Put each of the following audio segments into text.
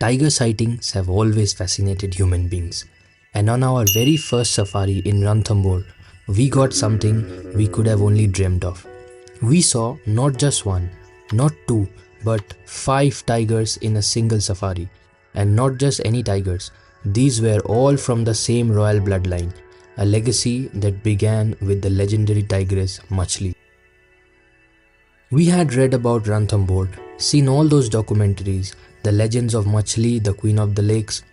Tiger sightings have always fascinated human beings, and on our very first safari in Ranthambore, we got something we could have only dreamed of. We saw not just one, not two, but 5 tigers in a single safari. And not just any tigers, these were all from the same royal bloodline, a legacy that began with the legendary tigress Machli. We had read about Ranthambore, seen all those documentaries, the legends of Machli, the queen of the lakes,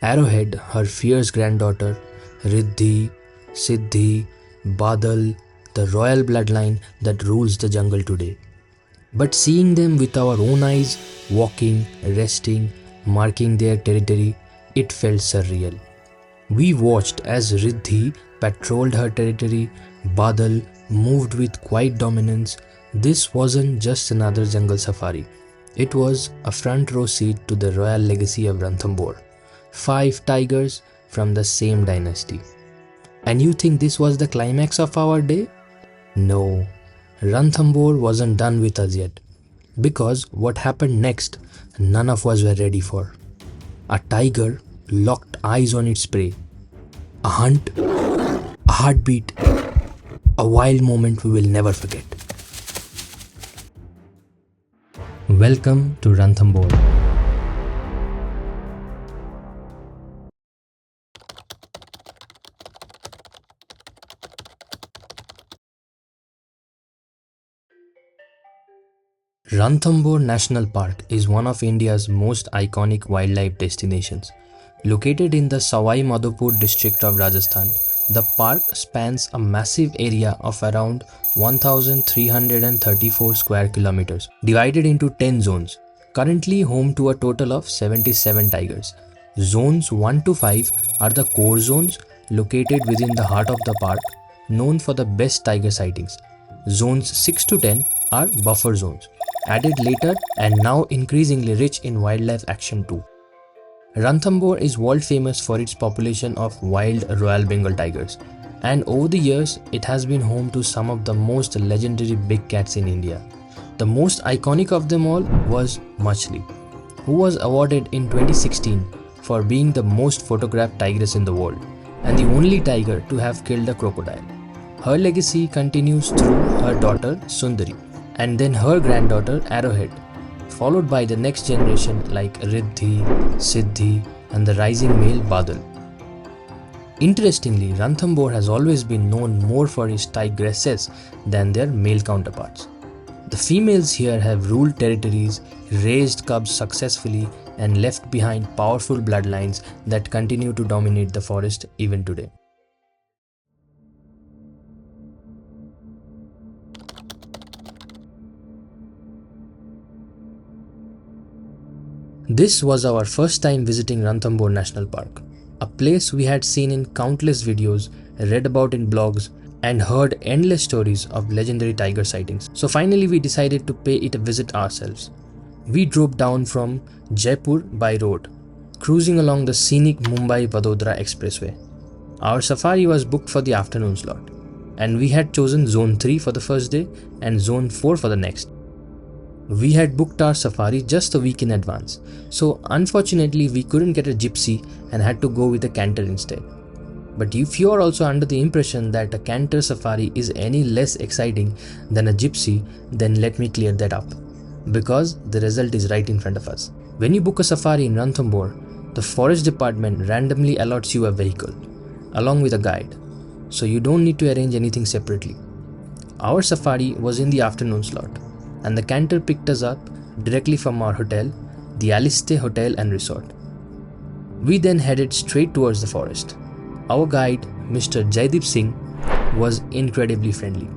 Arrowhead, her fierce granddaughter, Riddhi, Siddhi, Badal, the royal bloodline that rules the jungle today. But seeing them with our own eyes, walking, resting, marking their territory, it felt surreal. We watched as Riddhi patrolled her territory, Badal moved with quiet dominance. This wasn't just another jungle safari. It was a front row seat to the royal legacy of Ranthambore. 5 tigers from the same dynasty. And you think this was the climax of our day? No, Ranthambore wasn't done with us yet. Because what happened next, none of us were ready for. A tiger locked eyes on its prey. A hunt, a heartbeat, a wild moment we will never forget. Welcome to Ranthambore. Ranthambore National Park is one of India's most iconic wildlife destinations. Located in the Sawai Madhopur district of Rajasthan, the park spans a massive area of around 1,334 square kilometers, divided into 10 zones, currently home to a total of 77 tigers. Zones 1 to 5 are the core zones located within the heart of the park, known for the best tiger sightings. Zones 6 to 10 are buffer zones, added later and now increasingly rich in wildlife action too. Ranthambore is world famous for its population of wild Royal Bengal tigers, and over the years it has been home to some of the most legendary big cats in India. The most iconic of them all was Machli, who was awarded in 2016 for being the most photographed tigress in the world and the only tiger to have killed a crocodile. Her legacy continues through her daughter Sundari and then her granddaughter Arrowhead, followed by the next generation like Riddhi, Siddhi and the rising male Badal. Interestingly, Ranthambore has always been known more for its tigresses than their male counterparts. The females here have ruled territories, raised cubs successfully and left behind powerful bloodlines that continue to dominate the forest even today. This was our first time visiting Ranthambore National Park, a place we had seen in countless videos, read about in blogs, and heard endless stories of legendary tiger sightings. So finally we decided to pay it a visit ourselves. We drove down from Jaipur by road, cruising along the scenic Mumbai-Vadodara expressway. Our safari was booked for the afternoon slot, and we had chosen Zone 3 for the first day and Zone 4 for the next. We had booked our safari just a week in advance, so unfortunately we couldn't get a gypsy and had to go with a canter instead. But if you are also under the impression that a canter safari is any less exciting than a gypsy, then let me clear that up, because the result is right in front of us. When you book a safari in Ranthambore, the forest department randomly allots you a vehicle, along with a guide, so you don't need to arrange anything separately. Our safari was in the afternoon slot, and the canter picked us up directly from our hotel, the Aliste Hotel and Resort. We then headed straight towards the forest. Our guide, Mr. Jaideep Singh, was incredibly friendly,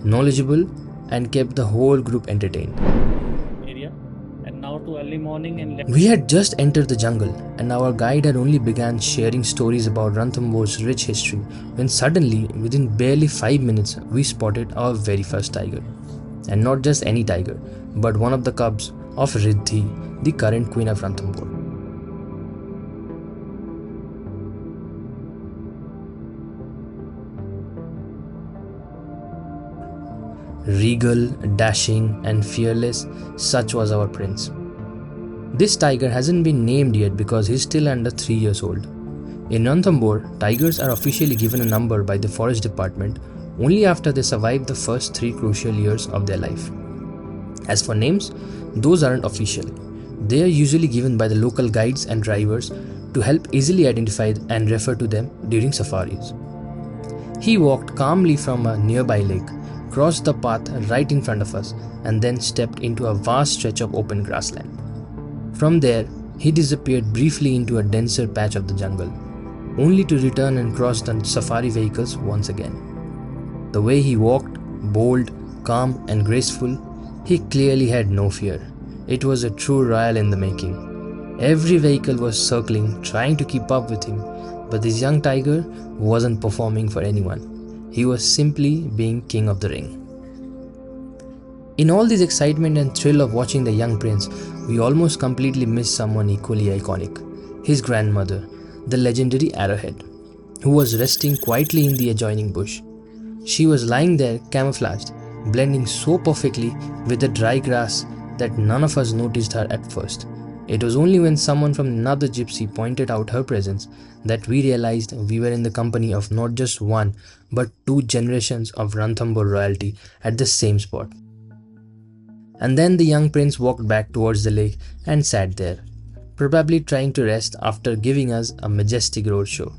knowledgeable and kept the whole group entertained. And now to early morning and we had just entered the jungle and our guide had only began sharing stories about Ranthambore's rich history when suddenly, within barely 5 minutes, we spotted our very first tiger. And not just any tiger, but one of the cubs of Riddhi, the current queen of Ranthambore. Regal, dashing and fearless, such was our prince. This tiger hasn't been named yet because he's still under 3 years old. In Ranthambore, tigers are officially given a number by the forest department only after they survive the first 3 crucial years of their life. As for names, those aren't official. They are usually given by the local guides and drivers to help easily identify and refer to them during safaris. He walked calmly from a nearby lake, crossed the path right in front of us, and then stepped into a vast stretch of open grassland. From there, he disappeared briefly into a denser patch of the jungle, only to return and cross the safari vehicles once again. The way he walked, bold, calm, and graceful, he clearly had no fear. It was a true royal in the making. Every vehicle was circling, trying to keep up with him, but this young tiger wasn't performing for anyone. He was simply being king of the ring. In all this excitement and thrill of watching the young prince, we almost completely missed someone equally iconic, his grandmother, the legendary Arrowhead, who was resting quietly in the adjoining bush. She was lying there camouflaged, blending so perfectly with the dry grass that none of us noticed her at first. It was only when someone from another gypsy pointed out her presence that we realized we were in the company of not just one but 2 generations of Ranthambore royalty at the same spot. And then the young prince walked back towards the lake and sat there, probably trying to rest after giving us a majestic roadshow.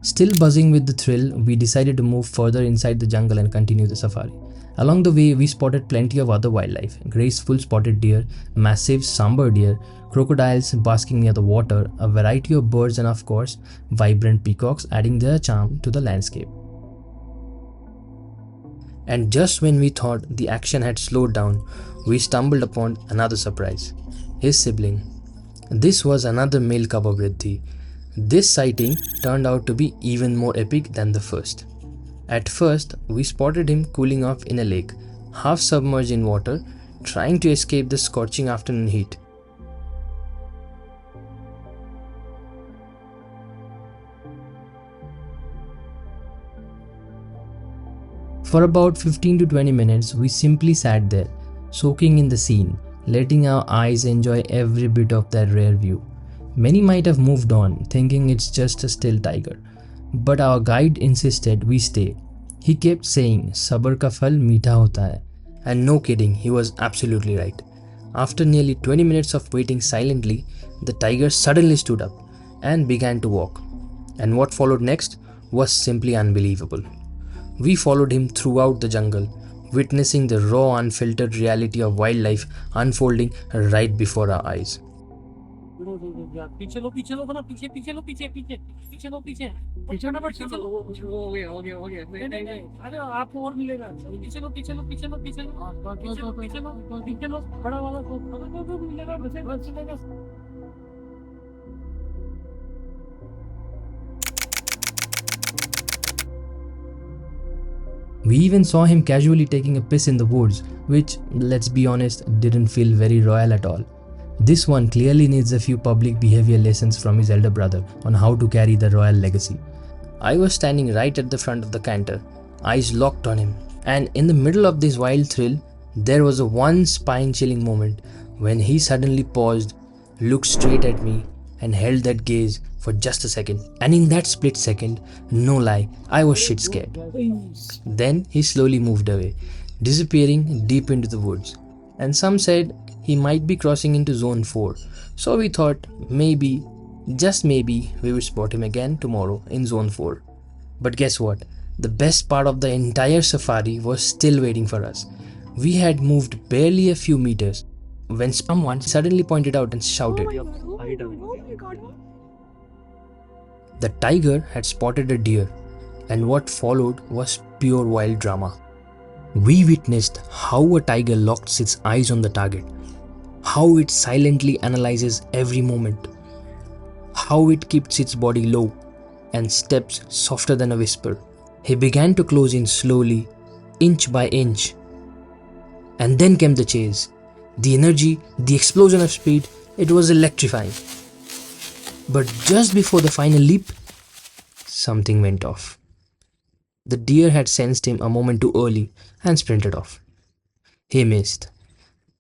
Still buzzing with the thrill, we decided to move further inside the jungle and continue the safari. Along the way, we spotted plenty of other wildlife: graceful spotted deer, massive sambar deer, crocodiles basking near the water, a variety of birds, and of course, vibrant peacocks adding their charm to the landscape. And just when we thought the action had slowed down, we stumbled upon another surprise: his sibling. This was another male cub of Riddhi. This sighting turned out to be even more epic than the first. At first, we spotted him cooling off in a lake, half submerged in water, trying to escape the scorching afternoon heat. For about 15 to 20 minutes, we simply sat there, soaking in the scene, letting our eyes enjoy every bit of that rare view. Many might have moved on, thinking it's just a still tiger, but our guide insisted we stay. He kept saying, "Sabr ka phal meetha hota hai," and no kidding, he was absolutely right. After nearly 20 minutes of waiting silently, the tiger suddenly stood up and began to walk. And what followed next was simply unbelievable. We followed him throughout the jungle, witnessing the raw, unfiltered reality of wildlife unfolding right before our eyes. पीछे लो पीछे पीछे लो पीछे पीछे पीछे लो पीछे पीछे ना पीछे लो हो गया नहीं अरे आपको और मिलेगा पीछे लो पीछे लो पीछे लो पीछे लो पीछे लो बड़ा वाला को मिलेगा बस मिलेगा. We even saw him casually taking a piss in the woods, which, let's be honest, didn't feel very royal at all. This one clearly needs a few public behavior lessons from his elder brother on how to carry the royal legacy. I was standing right at the front of the canter, eyes locked on him, and in the middle of this wild thrill, there was a one spine-chilling moment when he suddenly paused, looked straight at me, and held that gaze for just a second. And in that split second, no lie, I was shit scared. Then he slowly moved away, disappearing deep into the woods. And some said he might be crossing into Zone 4. So we thought maybe, just maybe, we would spot him again tomorrow in Zone 4. But guess what? The best part of the entire safari was still waiting for us. We had moved barely a few meters when someone suddenly pointed out and shouted. The tiger had spotted a deer, and what followed was pure wild drama. We witnessed how a tiger locks its eyes on the target, how it silently analyzes every moment, how it keeps its body low and steps softer than a whisper. He began to close in slowly, inch by inch. And then came the chase. The energy, the explosion of speed, it was electrifying. But just before the final leap, something went off. The deer had sensed him a moment too early and sprinted off. He missed.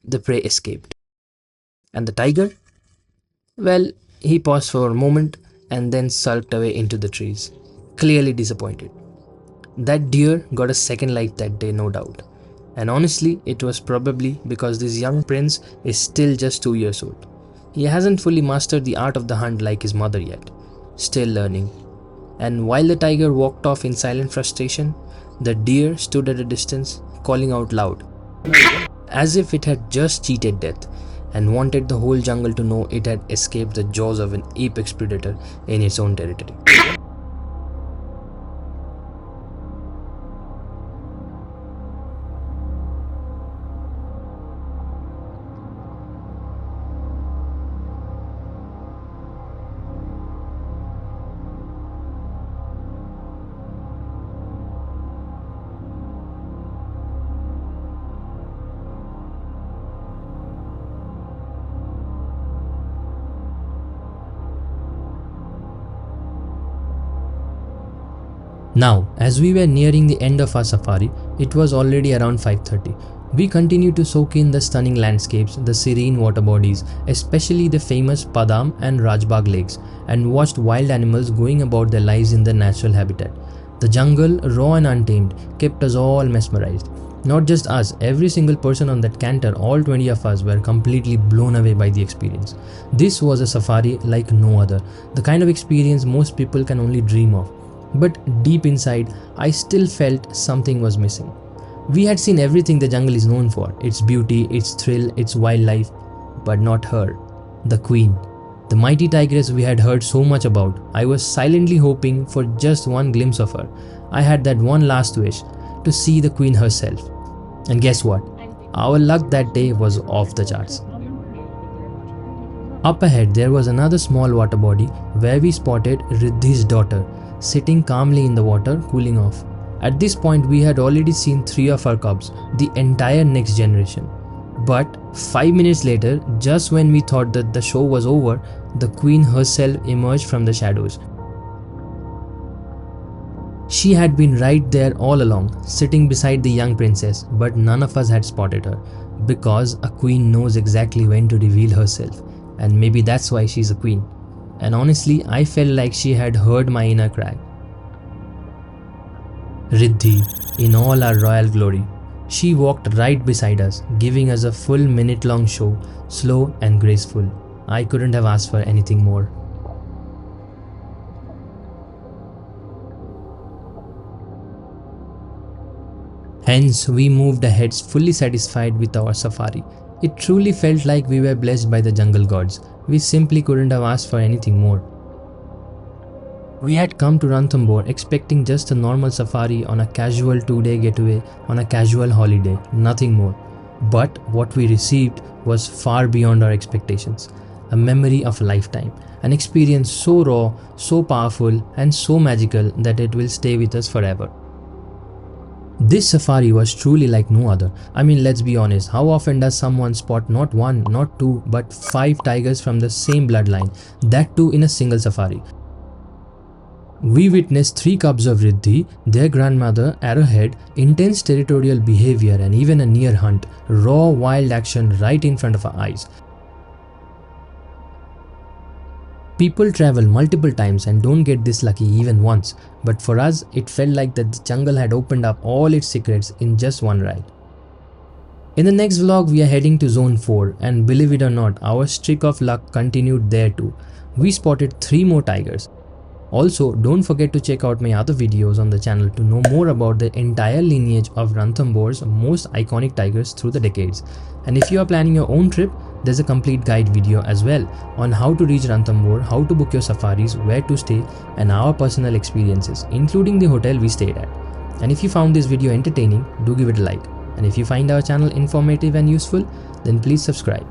The prey escaped. And the tiger? Well, he paused for a moment and then sulked away into the trees, clearly disappointed. That deer got a second life that day, no doubt. And honestly, it was probably because this young prince is still just 2 years old. He hasn't fully mastered the art of the hunt like his mother yet. Still learning. And while the tiger walked off in silent frustration, the deer stood at a distance, calling out loud, as if it had just cheated death and wanted the whole jungle to know it had escaped the jaws of an apex predator in its own territory. Now, as we were nearing the end of our safari, it was already around 5:30. We continued to soak in the stunning landscapes, the serene water bodies, especially the famous Padam and Rajbagh lakes, and watched wild animals going about their lives in their natural habitat. The jungle, raw and untamed, kept us all mesmerized. Not just us, every single person on that canter, all 20 of us, were completely blown away by the experience. This was a safari like no other, the kind of experience most people can only dream of. But deep inside, I still felt something was missing. We had seen everything the jungle is known for, its beauty, its thrill, its wildlife, but not her, the queen. The mighty tigress we had heard so much about. I was silently hoping for just one glimpse of her. I had that one last wish, to see the queen herself. And guess what? Our luck that day was off the charts. Up ahead, there was another small water body where we spotted Riddhi's daughter, sitting calmly in the water, cooling off. At this point, we had already seen 3 of our cubs, the entire next generation. But 5 minutes later, just when we thought that the show was over, the queen herself emerged from the shadows. She had been right there all along, sitting beside the young princess, but none of us had spotted her, because a queen knows exactly when to reveal herself, and maybe that's why she's a queen. And honestly, I felt like she had heard my inner cry. Riddhi, in all her royal glory, she walked right beside us, giving us a full minute-long show, slow and graceful. I couldn't have asked for anything more. Hence, we moved ahead fully satisfied with our safari. It truly felt like we were blessed by the jungle gods. We simply couldn't have asked for anything more. We had come to Ranthambore expecting just a normal safari on a casual 2-day getaway on a casual holiday, nothing more. But what we received was far beyond our expectations. A memory of a lifetime, an experience so raw, so powerful and so magical that it will stay with us forever. This safari was truly like no other. I mean, let's be honest, how often does someone spot not 1, not 2, but 5 tigers from the same bloodline, that too in a single safari? We witnessed 3 cubs of Riddhi, their grandmother Arrowhead, intense territorial behavior and even a near hunt, raw wild action right in front of our eyes. People travel multiple times and don't get this lucky even once, but for us it felt like that the jungle had opened up all its secrets in just one ride. In the next vlog we are heading to zone 4 and believe it or not, our streak of luck continued there too. We spotted 3 more tigers. Also, don't forget to check out my other videos on the channel to know more about the entire lineage of Ranthambore's most iconic tigers through the decades. And if you are planning your own trip, there's a complete guide video as well on how to reach Ranthambore, how to book your safaris, where to stay, and our personal experiences, including the hotel we stayed at. And if you found this video entertaining, do give it a like. And if you find our channel informative and useful, then please subscribe.